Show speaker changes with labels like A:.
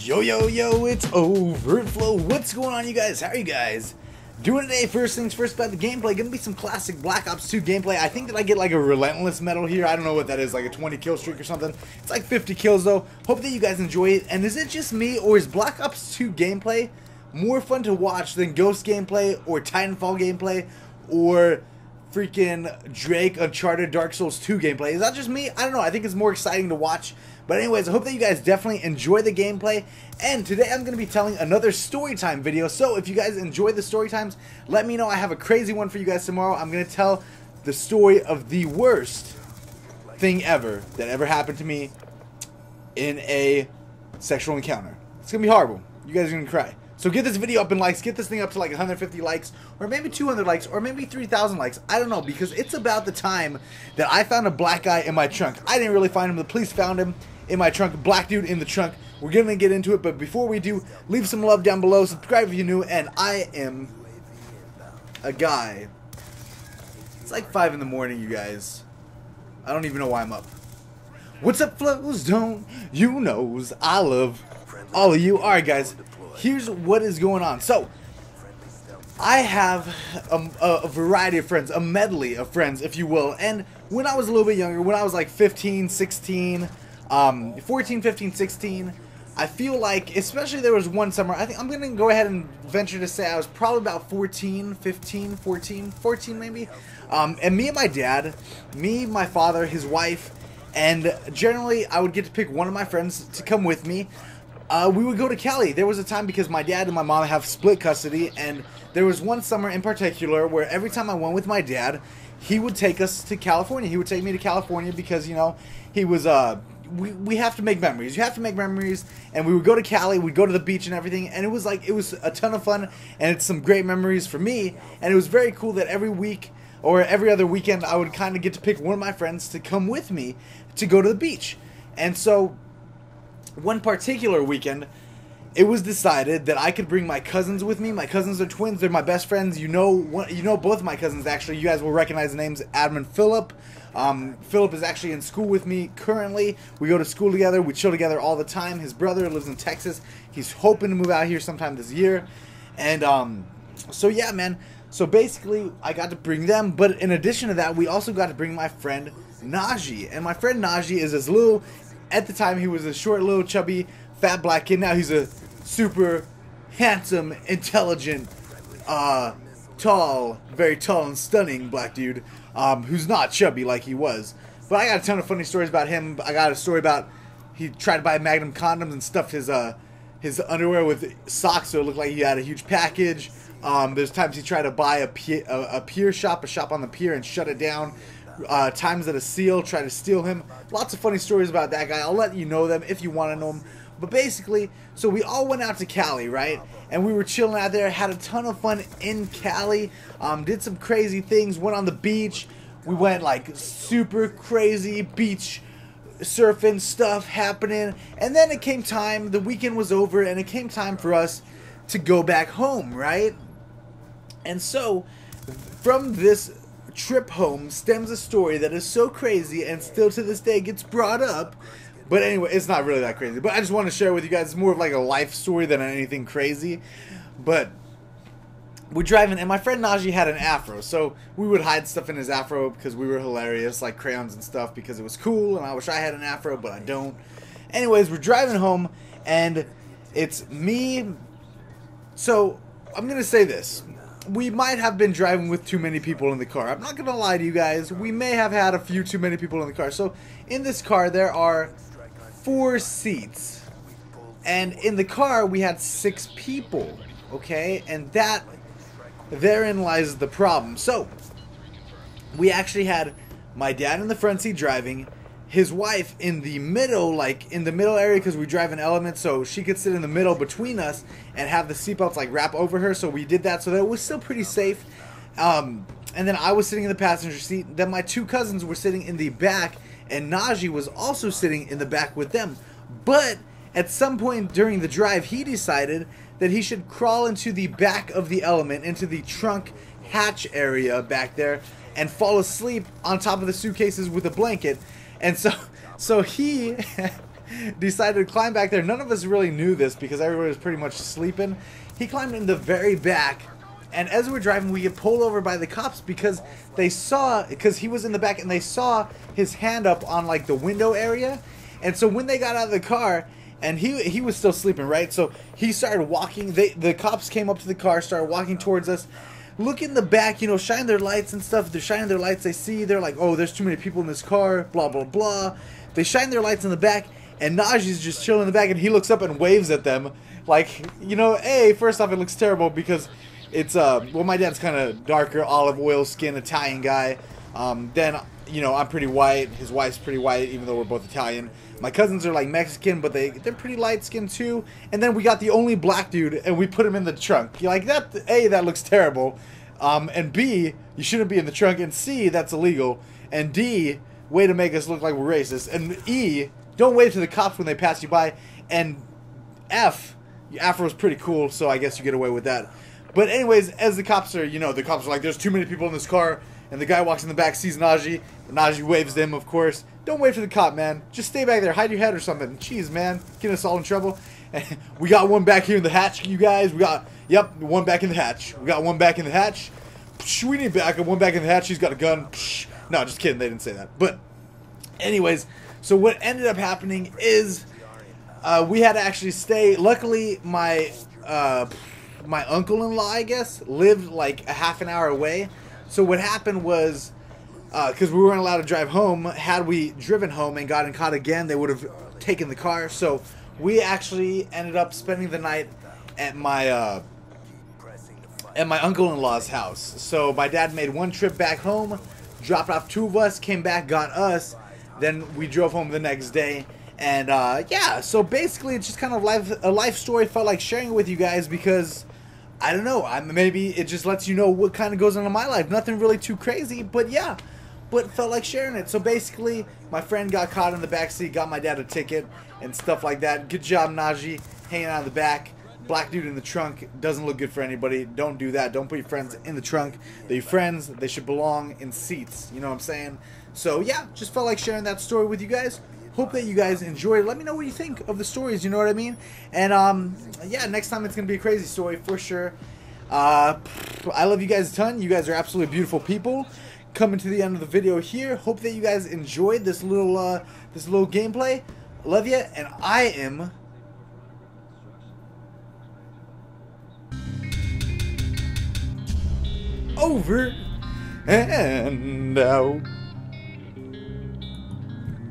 A: Yo, it's overtflow. What's going on, you guys? How are you guys doing today? First things first about the gameplay, gonna be some classic Black Ops 2 gameplay. I think that I get like a Relentless medal here. I don't know what that is, like a 20 kill streak or something. It's like 50 kills though. Hope that you guys enjoy it. And is it just me, or is Black Ops 2 gameplay more fun to watch than Ghost gameplay or Titanfall gameplay or freaking Drake Uncharted Dark Souls 2 gameplay? Is that just me? I don't know. I think it's more exciting to watch. But anyways, I hope that you guys definitely enjoy the gameplay. And today I'm going to be telling another Storytime video. So if you guys enjoy the Storytimes, let me know. I have a crazy one for you guys tomorrow. I'm going to tell the story of the worst thing ever that ever happened to me in a sexual encounter. It's going to be horrible. You guys are going to cry. So get this video up in likes, get this thing up to like 150 likes, or maybe 200 likes, or maybe 3,000 likes. I don't know, because it's about the time that I found a black guy in my trunk. I didn't really find him, the police found him in my trunk, black dude in the trunk. We're gonna get into it, but before we do, leave some love down below, subscribe if you're new, and I am a guy. It's like 5 in the morning, you guys. I don't even know why I'm up. What's up, flows? Don't you knows I love all of you. Alright, guys. Here's what is going on. So, I have a variety of friends, a medley of friends, if you will. And when I was a little bit younger, when I was like 15, 16, 14, 15, 16, I feel like, especially there was one summer, I think I'm going to go ahead and venture to say I was probably about 14 maybe. And me and my dad, me, my father, his wife, and generally I would get to pick one of my friends to come with me. We would go to Cali. There was a time, because my dad and my mom have split custody, and there was one summer in particular where every time I went with my dad, he would take us to California. He would take me to California because, you know, he was, we have to make memories. You have to make memories, and we would go to Cali, we'd go to the beach and everything, and it was a ton of fun, and it's some great memories for me, and it was very cool that every week or every other weekend I would kind of get to pick one of my friends to come with me to go to the beach. And so one particular weekend, it was decided that I could bring my cousins with me. My cousins are twins. They're my best friends. You know both of my cousins, actually. You guys will recognize the names, Adam and Philip. Philip is actually in school with me currently. We go to school together. We chill together all the time. His brother lives in Texas. He's hoping to move out here sometime this year. And so yeah, man. So basically, I got to bring them. But in addition to that, we also got to bring my friend Najee. And my friend Najee is this little... At the time, he was a short, little, chubby, fat black kid. Now he's a super handsome, intelligent, tall, very tall and stunning black dude who's not chubby like he was. But I got a ton of funny stories about him. I got a story about he tried to buy Magnum condoms and stuffed his underwear with socks so it looked like he had a huge package. There's times he tried to buy a pier shop, a shop on the pier, and shut it down. Times that a SEAL tried to steal him. Lots of funny stories about that guy. I'll let you know them if you want to know them. But basically, so we all went out to Cali, right? And we were chilling out there, had a ton of fun in Cali, did some crazy things, went on the beach. We went like super crazy beach surfing stuff happening. And then it came time, the weekend was over, and it came time for us to go back home, right? And so, from this trip home stems a story that is so crazy and still to this day gets brought up. But anyway, it's not really that crazy, but I just want to share with you guys. It's more of like a life story than anything crazy. But we're driving, and my friend Najee had an afro, so we would hide stuff in his afro because we were hilarious, like crayons and stuff, because it was cool, and I wish I had an afro, but I don't. Anyways, we're driving home, and it's me. So I'm gonna say this: we might have been driving with too many people in the car. I'm not going to lie to you guys. We may have had a few too many people in the car. So, in this car, there are 4 seats. And in the car, we had 6 people. Okay? And therein lies the problem. So, we actually had my dad in the front seat driving, his wife in the middle, like in the middle area, because we drive an Element, so she could sit in the middle between us and have the seatbelts like wrap over her. So we did that, so that it was still pretty safe. And then I was sitting in the passenger seat. Then my 2 cousins were sitting in the back, and Najee was also sitting in the back with them. But at some point during the drive, he decided that he should crawl into the back of the Element, into the trunk hatch area back there, and fall asleep on top of the suitcases with a blanket. And so he decided to climb back there. None of us really knew this because everybody was pretty much sleeping. He climbed in the very back, and as we're driving, we get pulled over by the cops because they saw, because he was in the back, and they saw his hand up on like the window area. And so when they got out of the car, and he was still sleeping, right? So he started walking. The cops came up to the car, started walking towards us. Look in the back, you know, shine their lights and stuff. They're shining their lights. They see, they're like, oh, there's too many people in this car, blah, blah, blah. They shine their lights in the back, and Najee's just chilling in the back, and he looks up and waves at them. Like, you know, hey, first off, it looks terrible because it's, well, my dad's kind of darker, olive oil skin, Italian guy. Then, you know, I'm pretty white. His wife's pretty white, even though we're both Italian. My cousins are like Mexican, but they're pretty light skinned too. And then we got the only black dude, and we put him in the trunk. You're like, that, A, that looks terrible. And B, you shouldn't be in the trunk. And C, that's illegal. And D, way to make us look like we're racist. And E, don't wave to the cops when they pass you by. And F, your afro's pretty cool, so I guess you get away with that. But anyways, as the cops are, you know, the cops are like, there's too many people in this car. And the guy walks in the back, sees Najee. Najee waves to him, of course. Don't wave to the cop, man. Just stay back there. Hide your head or something. Jeez, man. Getting us all in trouble. We got one back here in the hatch, you guys. We got, yep, one back in the hatch. We got one back in the hatch. We need backup. One back in the hatch. He's got a gun. No, just kidding. They didn't say that. But anyways, so what ended up happening is we had to actually stay. Luckily, my uncle-in-law, I guess, lived like a half an hour away. So what happened was, because we weren't allowed to drive home, had we driven home and gotten caught again, they would have taken the car. So we actually ended up spending the night at my uncle-in-law's house. So my dad made one trip back home, dropped off two of us, came back, got us, then we drove home the next day. And yeah, so basically it's just kind of a life story. Felt like sharing it with you guys because I don't know, maybe it just lets you know what kind of goes on in my life. Nothing really too crazy, but yeah, but felt like sharing it. So basically, my friend got caught in the backseat, got my dad a ticket and stuff like that. Good job, Najee, hanging out in the back. Black dude in the trunk doesn't look good for anybody. Don't do that. Don't put your friends in the trunk. They're your friends. They should belong in seats. You know what I'm saying? So yeah, just felt like sharing that story with you guys. Hope that you guys enjoyed. Let me know what you think of the stories, you know what I mean? And yeah, next time it's going to be a crazy story for sure. I love you guys a ton. You guys are absolutely beautiful people. Coming to the end of the video here. Hope that you guys enjoyed this little gameplay. Love you, and I am over and out.